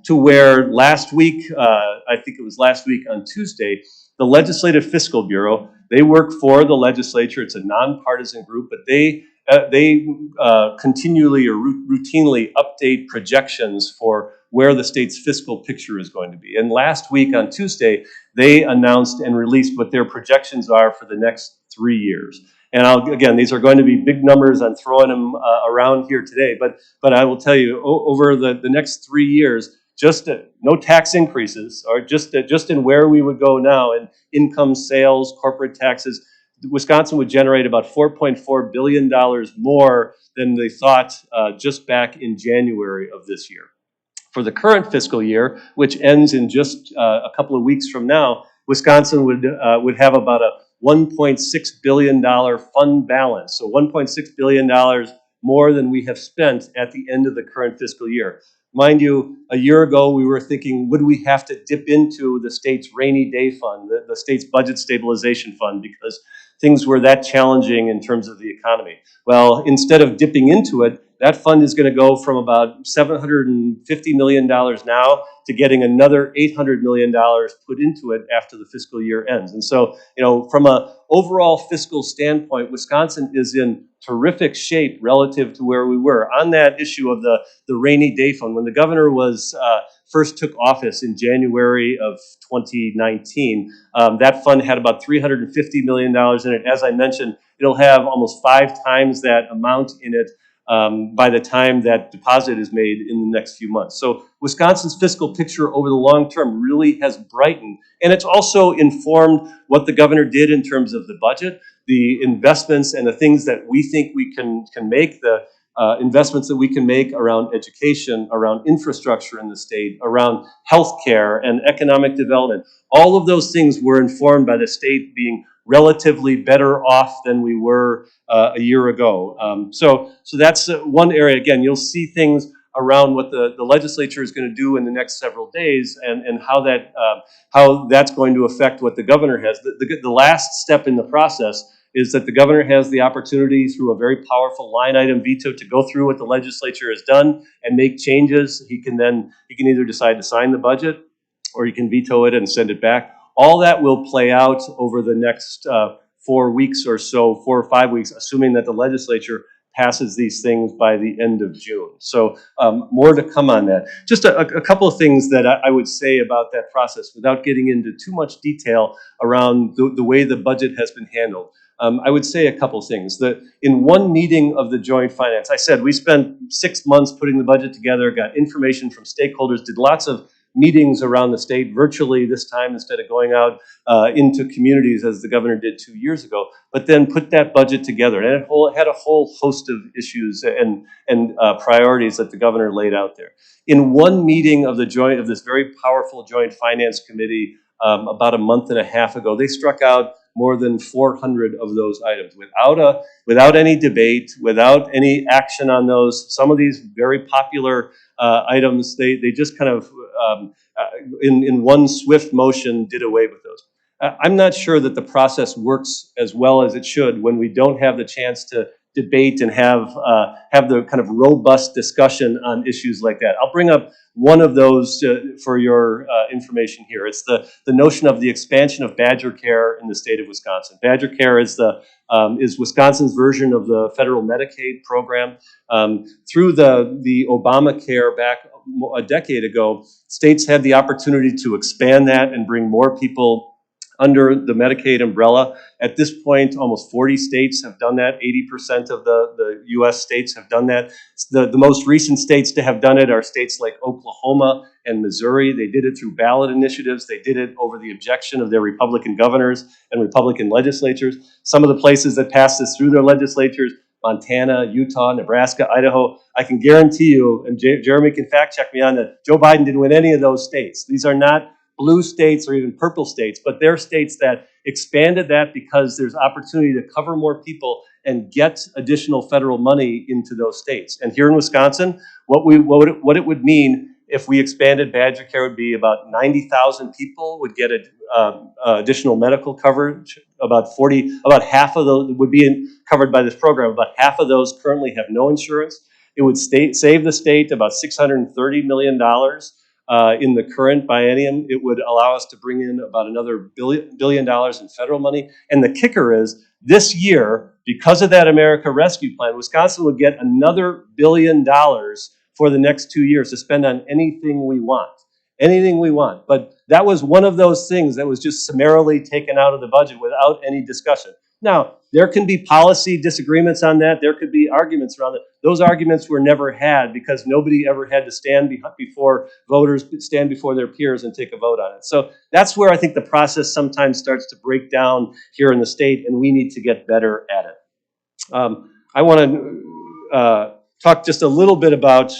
to where last week, I think it was last week on Tuesday, the Legislative Fiscal Bureau, they work for the legislature. It's a nonpartisan group, but they continually or routinely update projections for where the state's fiscal picture is going to be. And last week on Tuesday, they announced and released what their projections are for the next 3 years. And again, these are going to be big numbers. I'm throwing them around here today, but I will tell you, over the next 3 years, just no tax increases, or just in where we would go now in income, sales, corporate taxes, Wisconsin would generate about $4.4 billion more than they thought just back in January of this year. For the current fiscal year, which ends in just a couple of weeks from now, Wisconsin would have about a $1.6 billion fund balance. So $1.6 billion more than we have spent at the end of the current fiscal year. Mind you, a year ago we were thinking, would we have to dip into the state's rainy day fund, the state's budget stabilization fund, because things were that challenging in terms of the economy? Well, instead of dipping into it, that fund is going to go from about $750 million now to getting another $800 million put into it after the fiscal year ends. And so, you know, from an overall fiscal standpoint, Wisconsin is in terrific shape relative to where we were. On that issue of the rainy day fund, when the governor was first took office in January of 2019, that fund had about $350 million in it. As I mentioned, it'll have almost 5 times that amount in it by the time that deposit is made in the next few months. So Wisconsin's fiscal picture over the long term really has brightened. And it's also informed what the governor did in terms of the budget, the investments and the things that we think we can make, the investments that we can make around education, around infrastructure in the state, around healthcare and economic development. All of those things were informed by the state being relatively better off than we were a year ago. So that's one area. Again, you'll see things around what the legislature is going to do in the next several days, and how that's going to affect what the governor has. The last step in the process is that the governor has the opportunity through a very powerful line item veto to go through what the legislature has done and make changes. He can either decide to sign the budget, or he can veto it and send it back. All that will play out over the next 4 weeks or so, 4 or 5 weeks, assuming that the legislature passes these things by the end of June. So more to come on that. Just a couple of things that I would say about that process without getting into too much detail around the way the budget has been handled. I would say a couple things. In one meeting of the Joint Finance, I said we spent 6 months putting the budget together, got information from stakeholders, did lots of meetings around the state virtually this time instead of going out into communities as the governor did 2 years ago, but then put that budget together. And it had a whole host of issues and priorities that the governor laid out there. In one meeting of this very powerful Joint Finance Committee about a month and a half ago, they struck out more than 400 of those items without any debate, without any action on those. Some of these very popular items, they just kind of in one swift motion did away with those. I'm not sure that the process works as well as it should when we don't have the chance to debate and have the kind of robust discussion on issues like that. I'll bring up one of those for your information here. It's the notion of the expansion of Badger Care in the state of Wisconsin. Badger Care is Wisconsin's version of the federal Medicaid program. Through the Obamacare back a decade ago, states had the opportunity to expand that and bring more people under the Medicaid umbrella. At this point, almost 40 states have done that. 80% of the U.S. states have done that. The most recent states to have done it are states like Oklahoma and Missouri. They did it through ballot initiatives. They did it over the objection of their Republican governors and Republican legislatures. Some of the places that passed this through their legislatures, Montana, Utah, Nebraska, Idaho, I can guarantee you, and Jeremy can fact check me on that, Joe Biden didn't win any of those states. These are not blue states or even purple states, but they're states that expanded that because there's opportunity to cover more people and get additional federal money into those states. And here in Wisconsin, what it would mean if we expanded Badger Care would be about 90,000 people would get additional medical coverage. About half of those would be covered by this program. About half of those currently have no insurance. It would save the state about $630 million in the current biennium. It would allow us to bring in about another $1 billion in federal money. And the kicker is, this year, because of that America Rescue Plan, Wisconsin would get another $1 billion for the next 2 years to spend on anything we want. Anything we want. But that was one of those things that was just summarily taken out of the budget without any discussion. Now, there can be policy disagreements on that. There could be arguments around it. Those arguments were never had because nobody ever had to stand before voters, stand before their peers and take a vote on it. So that's where I think the process sometimes starts to break down here in the state, and we need to get better at it. I want to talk just a little bit about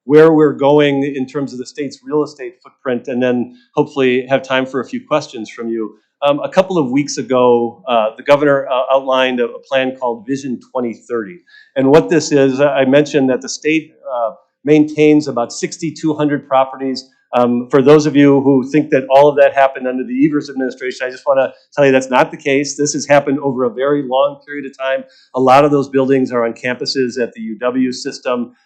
where we're going in terms of the state's real estate footprint, and then hopefully have time for a few questions from you. A couple of weeks ago, the governor outlined a plan called Vision 2030. And what this is, I mentioned that the state maintains about 6,200 properties. For those of you who think that all of that happened under the Evers administration, I just want to tell you that's not the case. This has happened over a very long period of time. A lot of those buildings are on campuses at the UW system.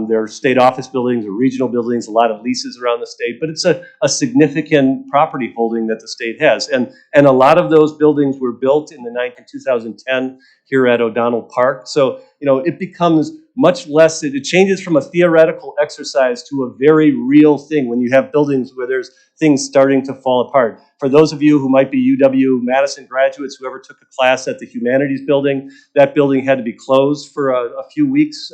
There are state office buildings or regional buildings, a lot of leases around the state, but it's a significant property holding that the state has. And a lot of those buildings were built in 2010 here at O'Donnell Park. So, it becomes much less, it changes from a theoretical exercise to a very real thing when you have buildings where there's things starting to fall apart. For those of you who might be UW-Madison graduates who ever took a class at the Humanities Building, that building had to be closed for a few weeks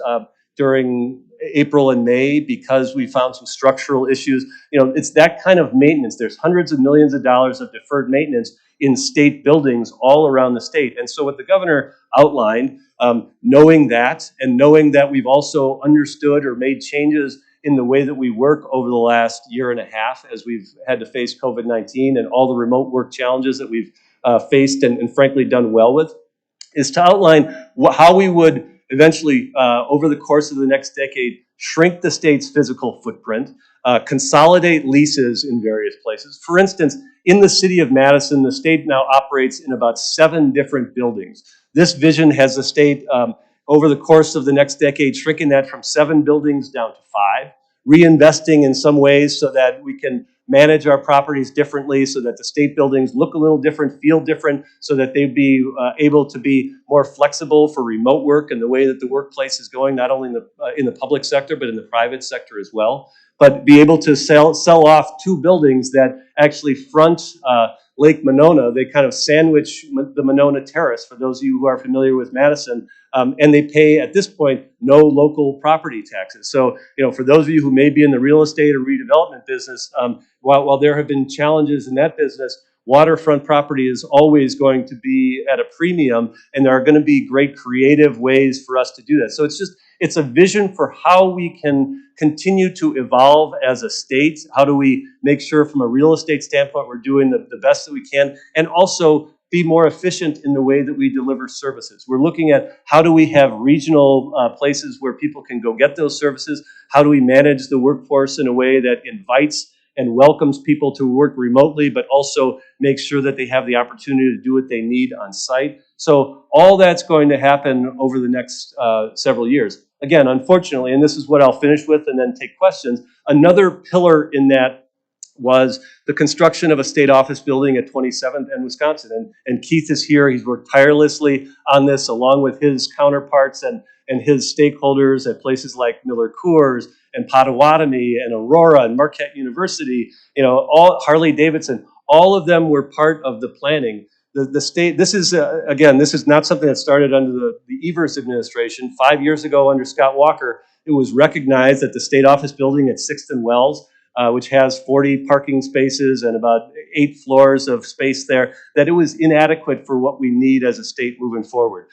during April and May because we found some structural issues. It's that kind of maintenance. There's hundreds of millions of dollars of deferred maintenance in state buildings all around the state. And so what the governor outlined, knowing that, and knowing that we've also understood or made changes in the way that we work over the last year and a half as we've had to face COVID-19 and all the remote work challenges that we've faced and frankly done well with, is to outline how we would eventually, over the course of the next decade, shrink the state's physical footprint, consolidate leases in various places. For instance, in the city of Madison, the state now operates in about 7 different buildings. This vision has the state, over the course of the next decade, shrinking that from 7 buildings down to 5, reinvesting in some ways so that we can manage our properties differently, so that the state buildings look a little different, feel different, so that they'd be able to be more flexible for remote work and the way that the workplace is going, not only in the public sector, but in the private sector as well. But be able to sell off 2 buildings that actually front Lake Monona. They kind of sandwich the Monona Terrace, for those of you who are familiar with Madison, and they pay, at this point, no local property taxes. So, for those of you who may be in the real estate or redevelopment business, while there have been challenges in that business, waterfront property is always going to be at a premium, and there are going to be great creative ways for us to do that. So it's a vision for how we can continue to evolve as a state. How do we make sure from a real estate standpoint we're doing the best that we can, and also be more efficient in the way that we deliver services. We're looking at how do we have regional places where people can go get those services? How do we manage the workforce in a way that invites and welcomes people to work remotely, but also make sure that they have the opportunity to do what they need on site? So all that's going to happen over the next several years. Again, unfortunately, and this is what I'll finish with and then take questions, another pillar in that was the construction of a state office building at 27th and Wisconsin. And Keith is here. He's worked tirelessly on this along with his counterparts and his stakeholders at places like Miller Coors and Potawatomi and Aurora and Marquette University, all Harley Davidson, all of them were part of the planning. The state, this is, again, this is not something that started under the Evers administration. 5 years ago under Scott Walker, it was recognized that the state office building at 6th and Wells, which has 40 parking spaces and about 8 floors of space there, that it was inadequate for what we need as a state moving forward.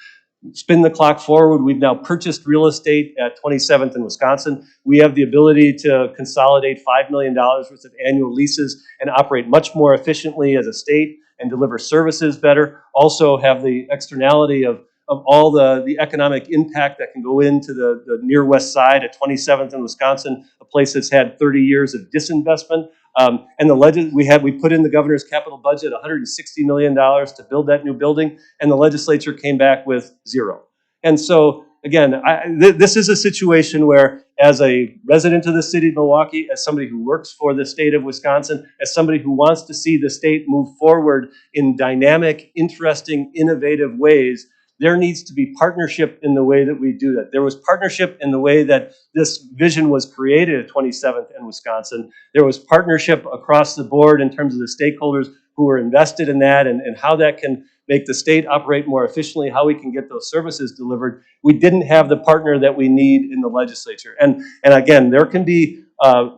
Spin the clock forward, we've now purchased real estate at 27th in Wisconsin. We have the ability to consolidate $5 million worth of annual leases and operate much more efficiently as a state and deliver services better. Also have the externality of of all the economic impact that can go into the near west side at 27th in Wisconsin, a place that's had 30 years of disinvestment. And we put in the governor's capital budget $160 million to build that new building, and the legislature came back with zero. And so, again, this is a situation where, as a resident of the city of Milwaukee, as somebody who works for the state of Wisconsin, as somebody who wants to see the state move forward in dynamic, interesting, innovative ways, there needs to be partnership in the way that we do that. There was partnership in the way that this vision was created at 27th and Wisconsin. There was partnership across the board in terms of the stakeholders who were invested in that, and how that can make the state operate more efficiently, how we can get those services delivered. We didn't have the partner that we need in the legislature. And again, there can be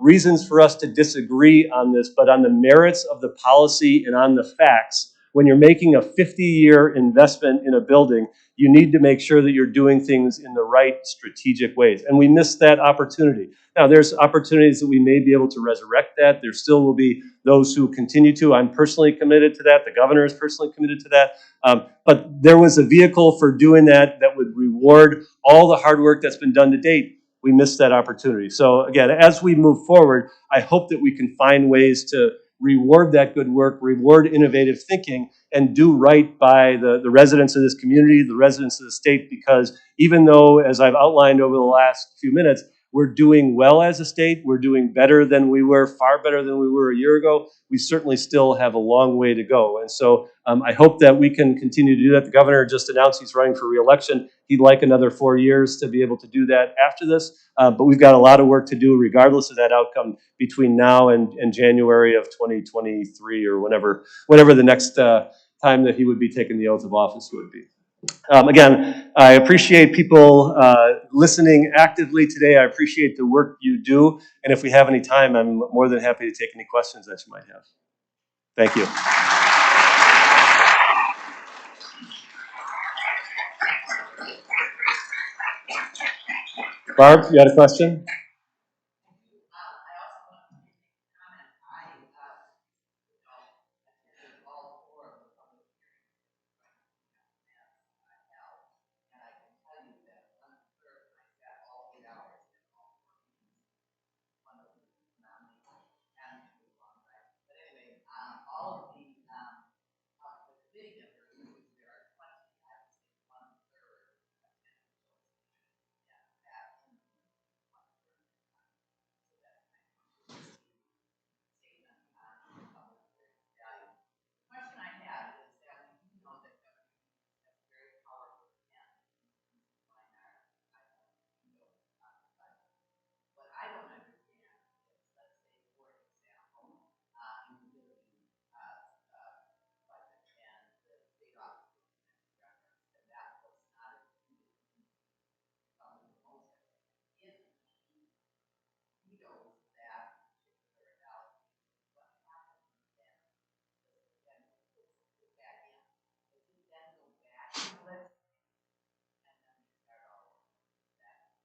reasons for us to disagree on this, but on the merits of the policy and on the facts, when you're making a 50-year investment in a building, you need to make sure that you're doing things in the right strategic ways. And we missed that opportunity. Now, there's opportunities that we may be able to resurrect that. There still will be those who continue to. I'm personally committed to that. The governor is personally committed to that. But there was a vehicle for doing that that would reward all the hard work that's been done to date. We missed that opportunity. So again, as we move forward, I hope that we can find ways to reward that good work, reward innovative thinking, and do right by the residents of this community, the residents of the state, because even though, as I've outlined over the last few minutes, we're doing well as a state, we're doing better than we were, far better than we were a year ago, we certainly still have a long way to go. And so I hope that we can continue to do that. The governor just announced he's running for re-election. He'd like another 4 years to be able to do that after this. But we've got a lot of work to do regardless of that outcome between now and January of 2023 or whenever the next time that he would be taking the oath of office would be. Again, I appreciate people listening actively today. I appreciate the work you do. And if we have any time, I'm more than happy to take any questions that you might have. Thank you. Barb, you had a question?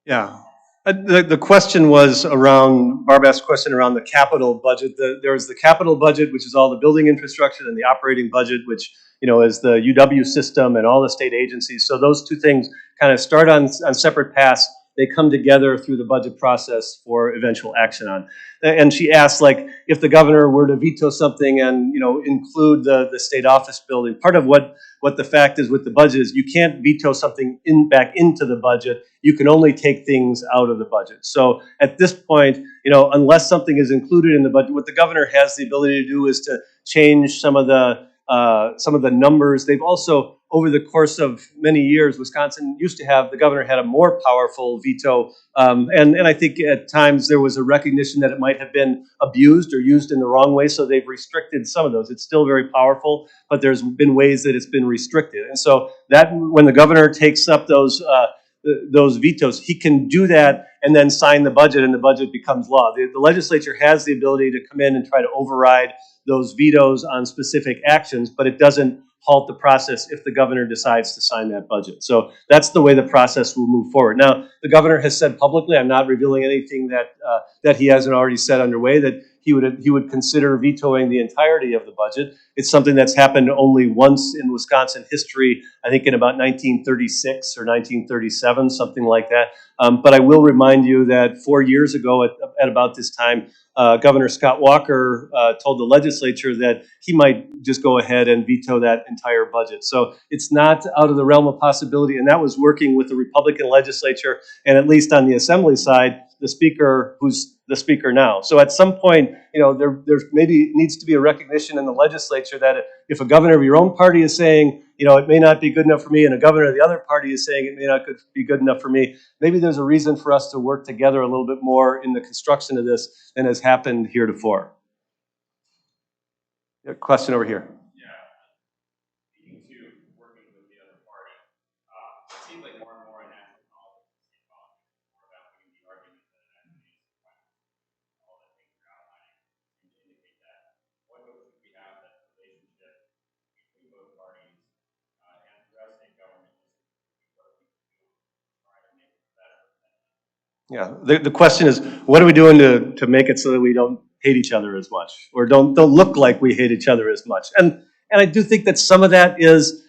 Yeah. The question was around, Barb asked a question around the capital budget. There's the capital budget, which is all the building infrastructure, and the operating budget, which is the UW system and all the state agencies. So those two things kind of start on separate paths. They come together through the budget process for eventual action on. And she asked, like, if the governor were to veto something and include the state office building. Part of what the fact is with the budget is you can't veto something back into the budget. You can only take things out of the budget. So at this point, unless something is included in the budget, what the governor has the ability to do is to change some of the numbers. They've also, over the course of many years, Wisconsin used to have, the governor had a more powerful veto. And I think at times there was a recognition that it might have been abused or used in the wrong way. So they've restricted some of those. It's still very powerful, but there's been ways that it's been restricted. And so that when the governor takes up those vetoes, he can do that and then sign the budget, and the budget becomes law. The legislature has the ability to come in and try to override those vetoes on specific actions, but it doesn't halt the process if the governor decides to sign that budget. So that's the way the process will move forward. Now, the governor has said publicly, I'm not revealing anything that he hasn't already said underway, that he would consider vetoing the entirety of the budget. It's something that's happened only once in Wisconsin history, I think in about 1936 or 1937, something like that. But I will remind you that 4 years ago at about this time, Governor Scott Walker told the legislature that he might just go ahead and veto that entire budget. So it's not out of the realm of possibility, and that was working with the Republican legislature, and at least on the Assembly side, the Speaker, who's the Speaker now. So at some point, there maybe needs to be a recognition in the legislature that if a governor of your own party is saying, it may not be good enough for me, and a governor of the other party is saying it may not be good enough for me, maybe there's a reason for us to work together a little bit more in the construction of this than has happened heretofore. A question over here. Yeah, the question is, what are we doing to make it so that we don't hate each other as much, or don't look like we hate each other as much? And I do think that some of that is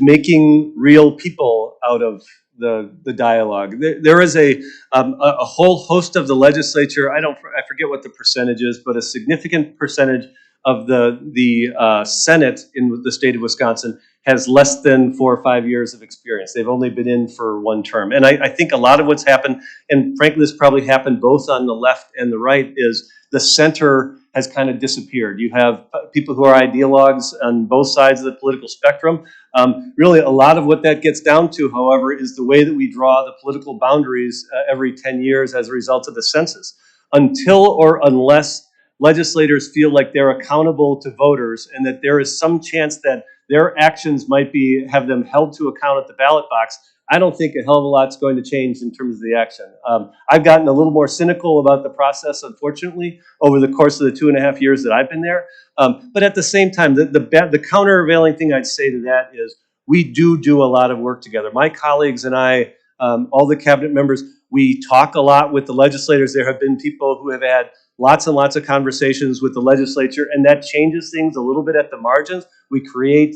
making real people out of the dialogue. There is a whole host of the legislature. I forget what the percentage is, but a significant percentage of the Senate in the state of Wisconsin has less than 4 or 5 years of experience. They've only been in for one term. And I think a lot of what's happened, and frankly this probably happened both on the left and the right, is the center has kind of disappeared. You have people who are ideologues on both sides of the political spectrum. Really, a lot of what that gets down to, however, is the way that we draw the political boundaries every 10 years as a result of the census. Until or unless legislators feel like they're accountable to voters and that there is some chance that their actions might have them held to account at the ballot box, I don't think a hell of a lot's going to change in terms of the action. I've gotten a little more cynical about the process, unfortunately, over the course of the 2.5 years that I've been there. But at the same time, the countervailing thing I'd say to that is we do a lot of work together. My colleagues and I, all the cabinet members, we talk a lot with the legislators. There have been people who have had lots and lots of conversations with the legislature, and that changes things a little bit at the margins. We create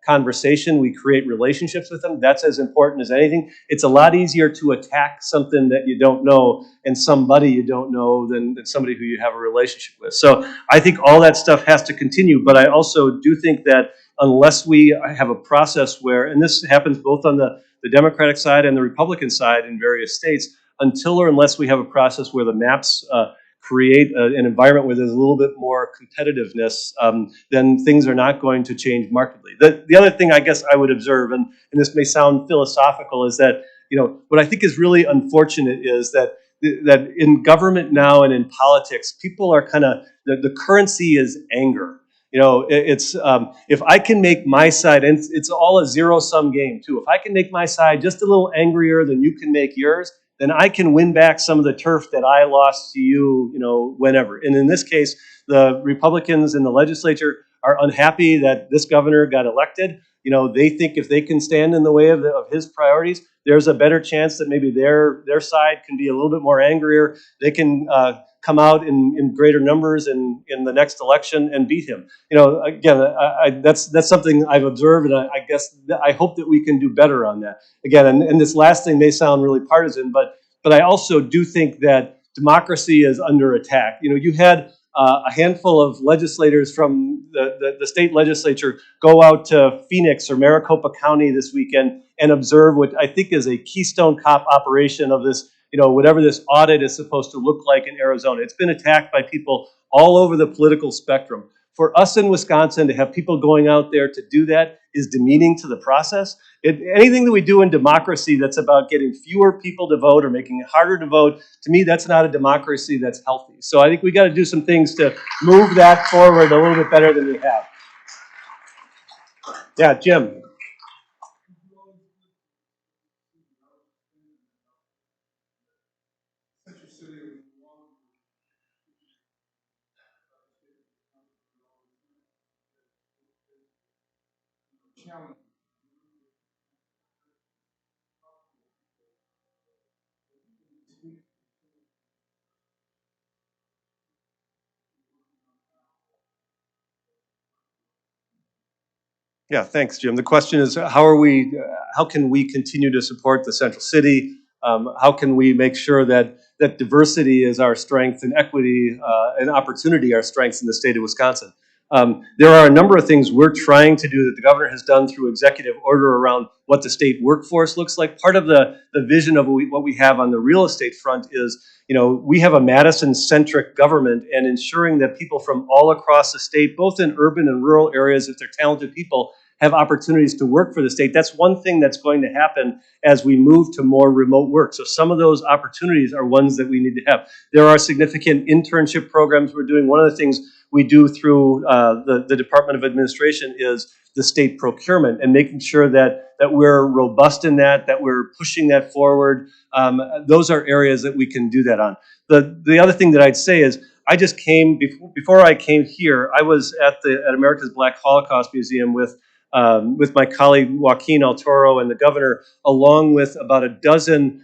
conversation, we create relationships with them. That's as important as anything. It's a lot easier to attack something that you don't know and somebody you don't know than somebody who you have a relationship with. So I think all that stuff has to continue, but I also do think that unless we have a process where, and this happens both on the Democratic side and the Republican side in various states, until or unless we have a process where the maps create an environment where there's a little bit more competitiveness, then things are not going to change markedly. The other thing I guess I would observe, and this may sound philosophical, is that what I think is really unfortunate is that in government now and in politics, people are kind of, the currency is anger. It's if I can make my side, and it's all a zero-sum game too. If I can make my side just a little angrier than you can make yours, then I can win back some of the turf that I lost to you, whenever. And in this case, the Republicans in the legislature are unhappy that this governor got elected. They think if they can stand in the way of his priorities, there's a better chance that maybe their side can be a little bit more angrier. They can come out in greater numbers in the next election and beat him. Again, that's something I've observed, and I guess I hope that we can do better on that. Again, and this last thing may sound really partisan, but I also do think that democracy is under attack. You had a handful of legislators from the state legislature go out to Phoenix or Maricopa County this weekend and observe what I think is a Keystone Cop operation of this, whatever this audit is supposed to look like in Arizona. It's been attacked by people all over the political spectrum. For us in Wisconsin to have people going out there to do that is demeaning to the process. Anything that we do in democracy that's about getting fewer people to vote or making it harder to vote, to me, that's not a democracy that's healthy. So I think we got to do some things to move that forward a little bit better than we have. Yeah, Jim. Yeah, thanks, Jim. The question is, how can we continue to support the central city? How can we make sure that diversity is our strength and equity and opportunity our strengths in the state of Wisconsin? There are a number of things we're trying to do that the governor has done through executive order around what the state workforce looks like. Part of the vision of what we have on the real estate front is, we have a Madison-centric government, and ensuring that people from all across the state, both in urban and rural areas, if they're talented people, have opportunities to work for the state. That's one thing that's going to happen as we move to more remote work. So some of those opportunities are ones that we need to have. There are significant internship programs we're doing. One of the things we do through the Department of Administration is the state procurement, and making sure that we're robust in that we're pushing that forward. Those are areas that we can do that on. The other thing that I'd say is, I just came, before I came here, I was at America's Black Holocaust Museum with my colleague Joaquin El Toro and the governor, along with about a dozen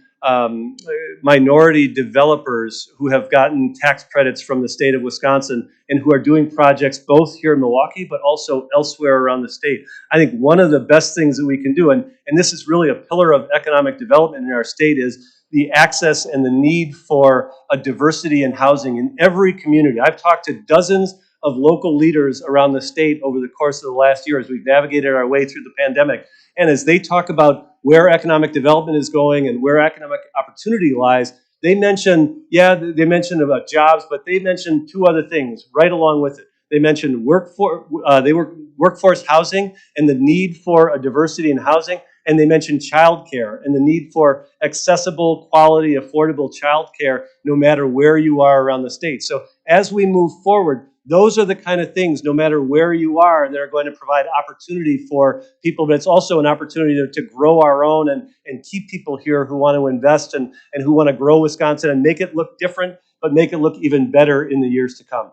minority developers who have gotten tax credits from the state of Wisconsin and who are doing projects both here in Milwaukee but also elsewhere around the state. I think one of the best things that we can do, and this is really a pillar of economic development in our state, is the access and the need for a diversity in housing in every community. I've talked to dozens of local leaders around the state over the course of the last year as we've navigated our way through the pandemic. And as they talk about where economic development is going and where economic opportunity lies, they mention about jobs, but they mention two other things right along with it. They mentioned workforce housing and the need for a diversity in housing, and they mentioned childcare and the need for accessible, quality, affordable childcare no matter where you are around the state. So as we move forward, those are the kind of things, no matter where you are, that are going to provide opportunity for people, but it's also an opportunity to grow our own and keep people here who want to invest and who want to grow Wisconsin and make it look different, but make it look even better in the years to come.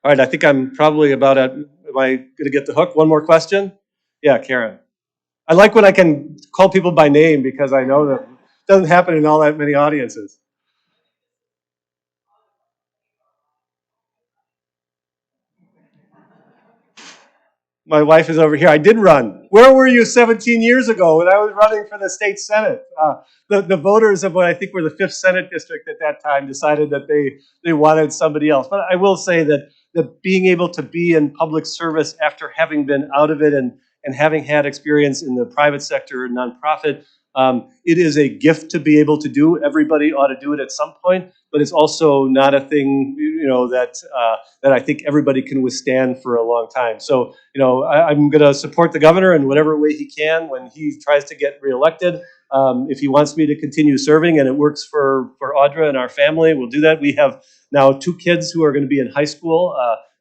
All right, I think I'm probably about at, am I going to get the hook? One more question? Yeah, Karen. I like when I can call people by name because I know that it doesn't happen in all that many audiences. My wife is over here. I did run. Where were you 17 years ago when I was running for the state Senate? The voters of what I think were the 5th Senate district at that time decided that they wanted somebody else. But I will say that being able to be in public service after having been out of it and having had experience in the private sector and nonprofit, it is a gift to be able to do. Everybody ought to do it at some point, but it's also not a thing, that I think everybody can withstand for a long time. So, I'm going to support the governor in whatever way he can when he tries to get reelected. If he wants me to continue serving and it works for Audrey and our family, we'll do that. We have now 2 kids who are going to be in high school,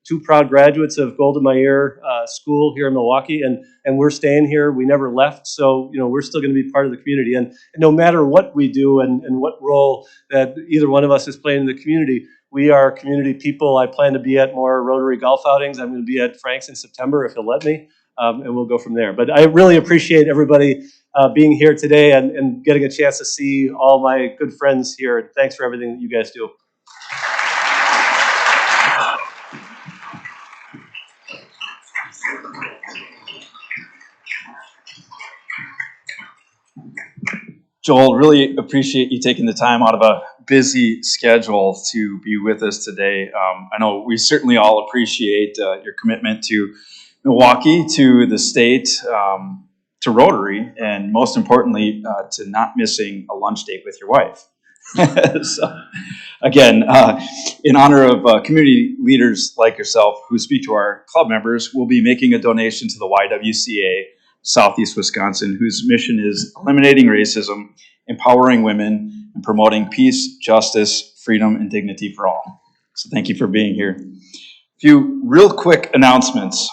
2 proud graduates of Golda Meir School here in Milwaukee, and we're staying here. We never left, so we're still going to be part of the community. And no matter what we do and what role that either one of us is playing in the community, we are community people. I plan to be at more Rotary golf outings. I'm going to be at Frank's in September if he'll let me, and we'll go from there. But I really appreciate everybody being here today and getting a chance to see all my good friends here. And thanks for everything that you guys do. Joel, really appreciate you taking the time out of a busy schedule to be with us today. I know we certainly all appreciate your commitment to Milwaukee, to the state, to Rotary, and most importantly, to not missing a lunch date with your wife. So, again, in honor of community leaders like yourself who speak to our club members, we'll be making a donation to the Ywca Southeast Wisconsin, whose mission is eliminating racism, empowering women, and promoting peace, justice, freedom, and dignity for all. So thank you for being here. A few real quick announcements.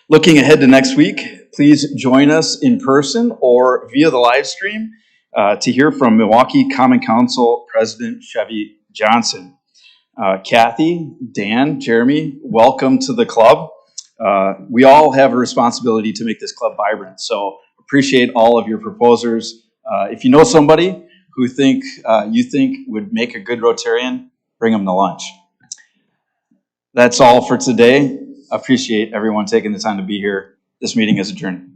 Looking ahead to next week, please join us in person or via the live stream to hear from Milwaukee Common Council President Chevy Johnson. Kathy, Dan, Jeremy, welcome to the club. We all have a responsibility to make this club vibrant, so appreciate all of your proposers. If you know somebody who you think would make a good Rotarian, bring them to lunch. That's all for today. Appreciate everyone taking the time to be here. This meeting is adjourned.